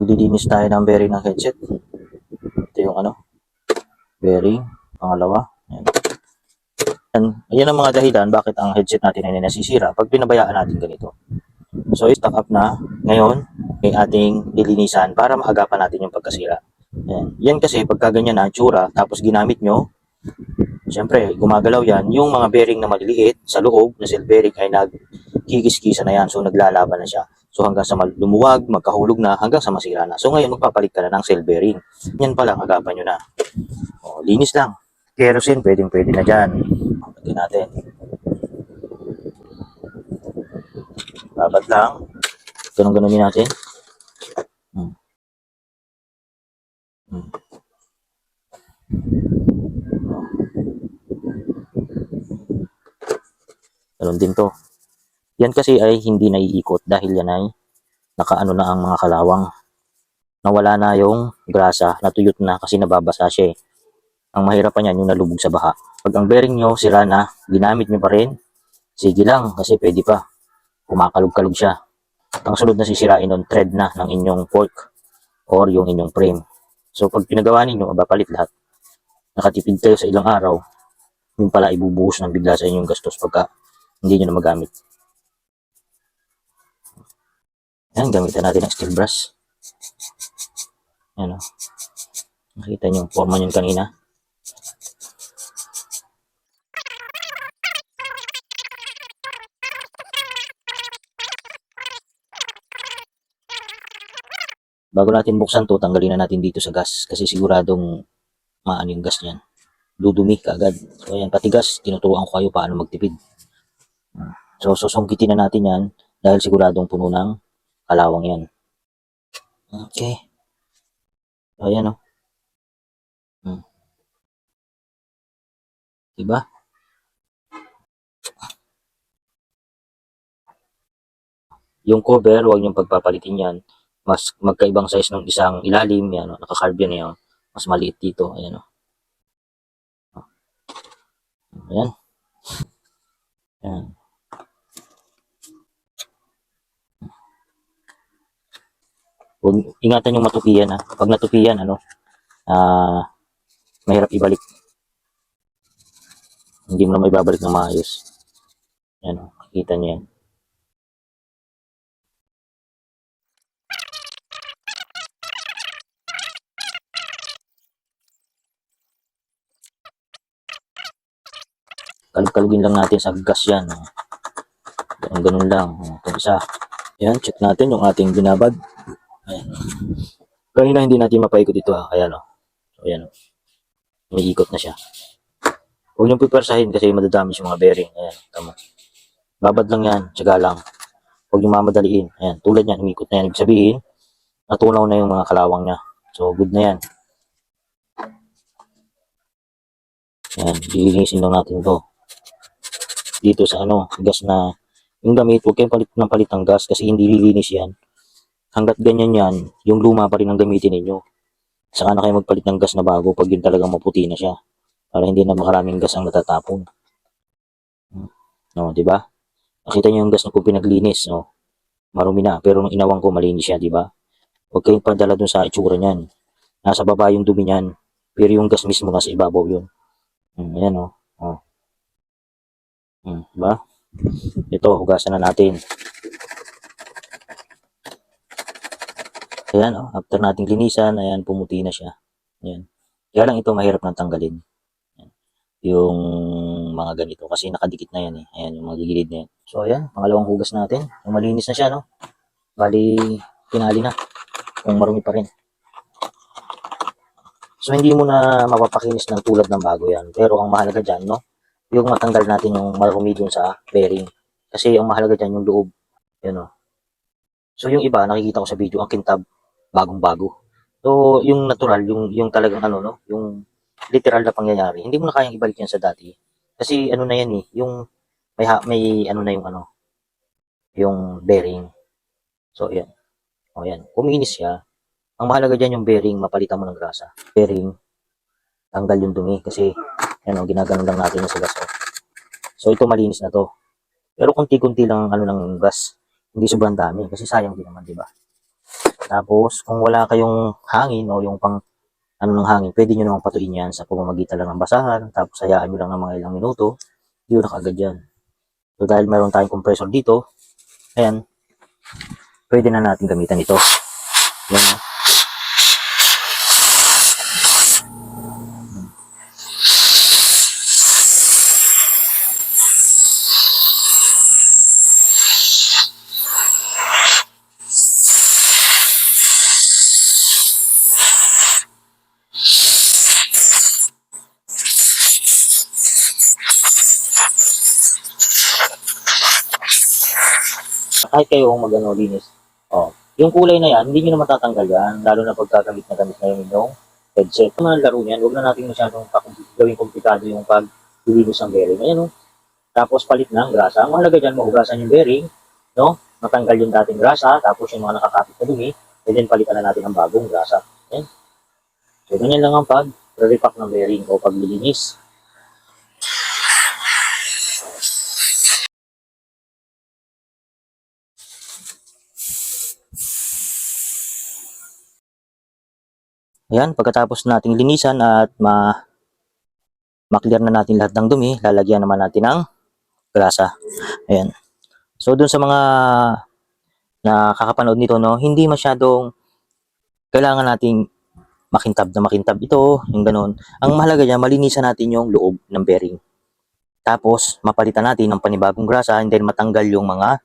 Dilinis tayo ng bearing ng headset. Ito yung bearing, pangalawa. Ayan ang mga dahilan bakit ang headset natin ay nasisira pag pinabayaan natin ganito. So, stock up na. Ngayon, may ating lilinisan para maagapan natin yung pagkasira. Ayan. Yan kasi pagka ganyan na tsura, tapos ginamit nyo, siyempre, gumagalaw yan. Yung mga bearing na maliliit sa loob na cell bearing ay nagkikis-kisa na yan. So, naglalaban na siya. So, hanggang sa lumuwag, magkahulog na, hanggang sa masira na. So, ngayon, magpapalit ka na ng cell bearing. Yan pala, agapan nyo na. O, linis lang. Kerosene, pwede na dyan. Pagkin natin. Babad lang. Ganun-ganunin natin. Ganun din to. Yan kasi ay hindi naiikot dahil yan ay nakaano na ang mga kalawang. Nawala na yung grasa, natuyot na kasi nababasa siya eh. Ang mahirap pa niyan yung nalubog sa baha. Pag ang bearing nyo sira na, ginamit nyo pa rin, sige lang kasi pwede pa. Kumakalog-kalog siya. Ang sunod na sisirain nun, thread na ng inyong fork or yung inyong frame. So pag pinagawa ninyo, palit lahat. Nakatipid kayo sa ilang araw, yung pala ibubuhos ng bigla sa inyong gastos pagka hindi nyo na magamit. Yan, gamitan natin ng steel brush. Yan o. Nakita nyo yung forma nyo kanina. Bago natin buksan to, tanggalin na natin dito sa gas kasi siguradong maano yung gas niyan. Dudumi kaagad. So ayan, pati gas, tinuturuan ko kayo paano magtipid. So susungkitin na natin yan dahil siguradong puno ng kalawang yan. Okay. So ayan o. Diba? Yung cover, huwag niyong pagpapalitin yan. Mas magkaibang size ng isang ilalim, yan o. Naka-carve yan yan. Mas maliit dito, ayan o. Ayan. Ayan. Huwag, ingatan yung matupian ha. Pag natupian, mahirap ibalik. Hindi mo na may babalik na maayos. Ayan o, kita niyo yan. Kalug-kalugin lang natin sa gas yan. Ganun lang. Itong isa. Ayan, check natin yung ating binabad. Ayan. Kanina hindi natin mapaikot ito ha. Ayan o. So, ayan o. May ikot na siya. Huwag niyong pipersahin kasi madadami yung mga bearing. Ayan, tama. Babad lang yan, tsaga lang. Huwag niyong mamadaliin. Ayan, tulad yan, umikot na yan. Ibig sabihin, natunaw na yung mga kalawang niya. So, good na yan. Ayan, lilinisin lang natin ito. Dito sa gas na yung gamit, huwag kayong palit ng gas kasi hindi lilinis yan. Hanggat ganyan yan, yung luma pa rin ang gamitin ninyo. Saka na kayo magpalit ng gas na bago pag yun talagang maputi na siya. Para hindi na makaraming gas ang natatapon. No, di ba? Nakita niyo yung gas na kung pinaglinis, no? Marumi na, pero nung inawang ko malinis siya, di ba? Huwag kayong padala dun sa itsura niyan. Nasa baba yung dumi niyan, pero yung gas mismo nasa ibabaw yun. Ayan, no? Diba? Ito, hugasan na natin. Ayan, after nating linisan, ayan, pumuti na siya. Ayan. Kaya lang ito mahirap nang tanggalin. Ayan. Yung mga ganito kasi nakadikit na yan eh. Ayan, yung mga gilid na yan. So ayan, pangalawang hugas natin. Yung malinis na siya, no? Bali, pinali na. Kung marumi pa rin. So hindi mo na mapapakinis ng tulad ng bago yan. Pero ang mahalaga dyan, no? Yung matanggal natin yung marumi dun sa bearing. Kasi ang mahalaga dyan yung loob. Yan, no? So yung iba, nakikita ko sa video, ang kintab, bagong-bago. So yung natural, yung talagang no? Yung literal na pangyayari, hindi mo na kayang ibalik yan sa dati. Kasi na yan eh, yung may na yung bearing. So yan. O yan, kuminis siya. Ang mahalaga dyan yung bearing, mapalitan mo ng grasa. Bearing, tanggal yung dumi kasi ginaganon lang natin sa gas. So ito malinis na to. Pero kunti-kunti lang ng gas. Hindi sobrang dami kasi sayang din naman, di ba? Tapos, kung wala kayong hangin o yung pang ano ng hangin, pwede nyo namang patuin yan sa pamamagitan lang ng basahan, tapos hayaan nyo lang ng mga ilang minuto, yun na kagad yan. So, dahil meron tayong compressor dito, ayan, pwede na natin gamitan ito. Yan, no? Kahit kayo mag linis. Oh, yung kulay na yan, hindi nyo na matatanggal yan, lalo na pagkagamit na gamit na yung inyong headset. Yung mga laro niyan, huwag na natin masyadong gawing komplikado yung paglilinis ng bearing. Ayan, no? Tapos palit na ang grasa. Ang mahalaga dyan, mahugasan yung bearing, no? Matanggal yung dating grasa, tapos yung mga nakakapit na dumi, and then palitan na natin ang bagong grasa. Ayan. So, ganyan lang ang pag-repack ng bearing o paglilinis. Ayan, pagkatapos nating linisan at ma-clear na natin lahat ng dumi, lalagyan naman natin ng grasa. Ayan. So, dun sa mga nakakapanood nito, no, hindi masyadong kailangan nating makintab ito, yung ganun. Ang mahalaga dyan, malinisan natin yung loob ng bearing. Tapos, mapalitan natin ng panibagong grasa and then matanggal yung mga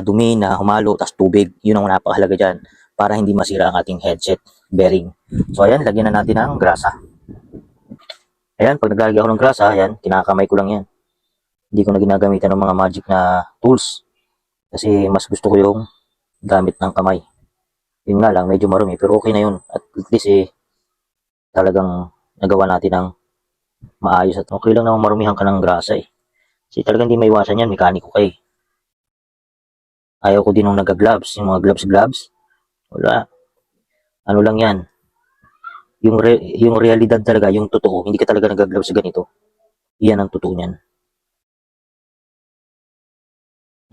dumi na humalo, tas tubig. Yun ang napakahalaga dyan para hindi masira ang ating headset bearing. So, ayan, lagyan na natin ng grasa. Ayan, pag naglalagay ako ng grasa, ayan, kinakamay ko lang yan. Hindi ko na ginagamitan ng mga magic na tools kasi mas gusto ko yung gamit ng kamay. Yun nga lang, medyo marumi, pero okay na yun. At least talagang nagawa natin ng maayos at okay lang naman marumihan ka ng grasa eh. Kasi talagang hindi maiwasan yan, mekaniko ka eh. Ayaw ko din nung nag-gloves, yung mga gloves. Wala. Ano lang yan. Yung realidad talaga, yung totoo, hindi ka talaga nag-gloves sa ganito. Iyan ang totoo niyan.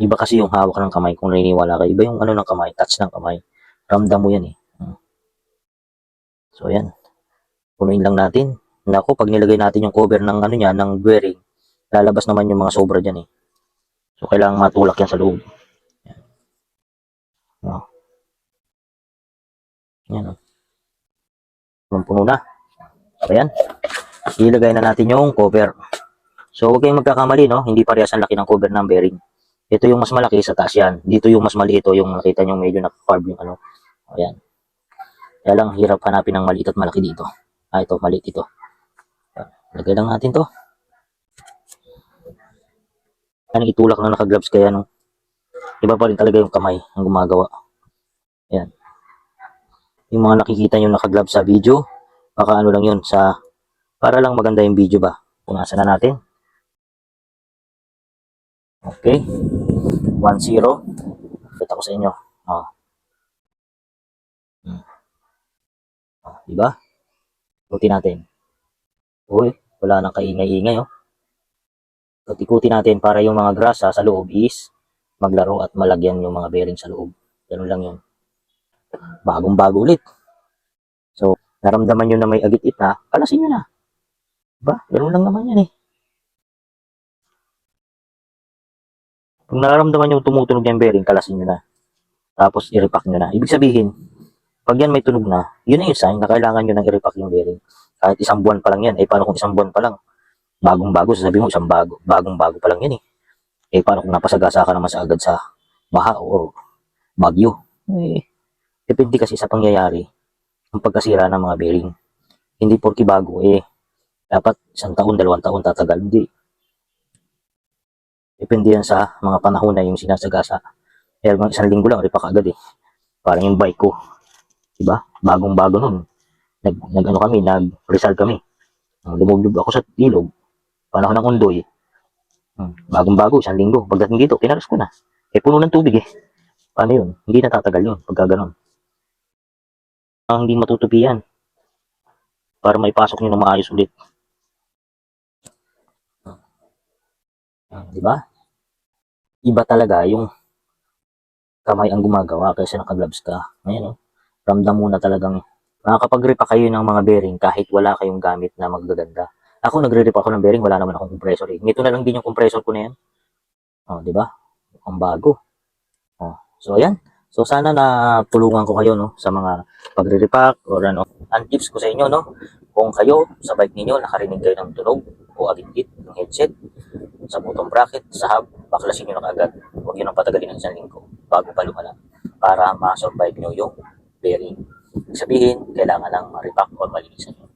Iba kasi yung hawak ng kamay kung naniniwala ka. Iba yung ano ng kamay, touch ng kamay. Ramdam mo yan eh. So yan. Punuin lang natin. Naku, pag nilagay natin yung cover ng ano niya, ng bearing, lalabas naman yung mga sobra dyan eh. So kailangan matulak yan sa loob. Oh, yan oh. Puno na. Ayan. Ilagay na natin yung cover. So huwag kayong magkakamali, no? Hindi parehas ang laki ng cover ng bearing. Ito yung mas malaki sa taas yan. Dito yung mas maliit, yung nakita nyo medyo naka-carve yung ano. Ayan. Kaya lang hirap hanapin ng maliit at malaki dito. Ito, maliit ito. Lagay lang natin to. Yan, itulak na naka-gloves kaya no. Iba pa rin talaga yung kamay ang gumagawa. Ayan. Yung mga nakikita nyo naka-gloves sa video, baka ano lang yun para lang maganda yung video ba. Punasan na natin. Okay. 1-0. Kita ko sa inyo. Oh. Oh, diba? Ikutin natin. Uy, wala nang kaingay-ingay oh. So, ikutin natin para yung mga grasa sa loob is maglaro at malagyan yung mga bearing sa loob. Ganun lang yun. Bagong-bago ulit. So, naramdaman nyo na may agit-it na, kalasin nyo na. Diba? Ganun lang naman yan eh. Kung nararamdaman nyo tumutunog yung bearing, kalasin nyo na. Tapos, i-repack nyo na. Ibig sabihin, pag yan may tunog na, yun na yung sign na kailangan nyo nang i-repack yung bearing. Kahit isang buwan pa lang yan. Eh, paano kung isang buwan pa lang? Bagong-bago, sasabihin mo bagong-bago pa lang yan eh. Eh, paano kung napasagasa ka naman sa agad sa baha o bagyo? Eh, depende kasi sa pangyayari ang pagkasira ng mga bearing. Hindi porki bago eh, dapat 1 taon, 2 taon tatagal. Hindi. Depende yan sa mga panahon na yung sinasagasa. Kaya 1 linggo lang, repack agad eh. Parang yung bike ko. Diba? Bagong-bago nun. Nag-ano kami, nag-Rizal kami. Lumublob ako sa ilog. Panahon ng undoy. Bagong-bago, 1 linggo. Pagdating dito, pinaras ko na. Eh, puno ng tubig eh. Paano yun? Hindi natatagal yun pagka ganun. Hindi matutupi yan para maipasok nyo na maayos ulit. Di ba? Iba talaga yung kamay ang gumagawa kaysa naka-gloves ka. Ngayon, no? Ramdam mo na talagang makakapag-repa kayo ng mga bearing kahit wala kayong gamit na magaganda. Ako, nagre-repa ako ng bearing, wala naman akong compressor eh. Ngito na lang din yung compressor ko na yan. Oh, di ba? Ang bago. Oh. So, ayan. So, sana na tulungan ko kayo, no, sa mga pagre-repack or ano. Ang tips ko sa inyo, no, kung kayo sa bike ninyo nakarinig kayo ng tunog o agit-git ng headset, sa butong bracket, sa hub, baklasin nyo na kaagad. Huwag nyo nang patagalin ng isang linggo bago pa lumala para ma-survive nyo yung bearing. Sabihin, kailangan ng ma-repack or malinisan nyo.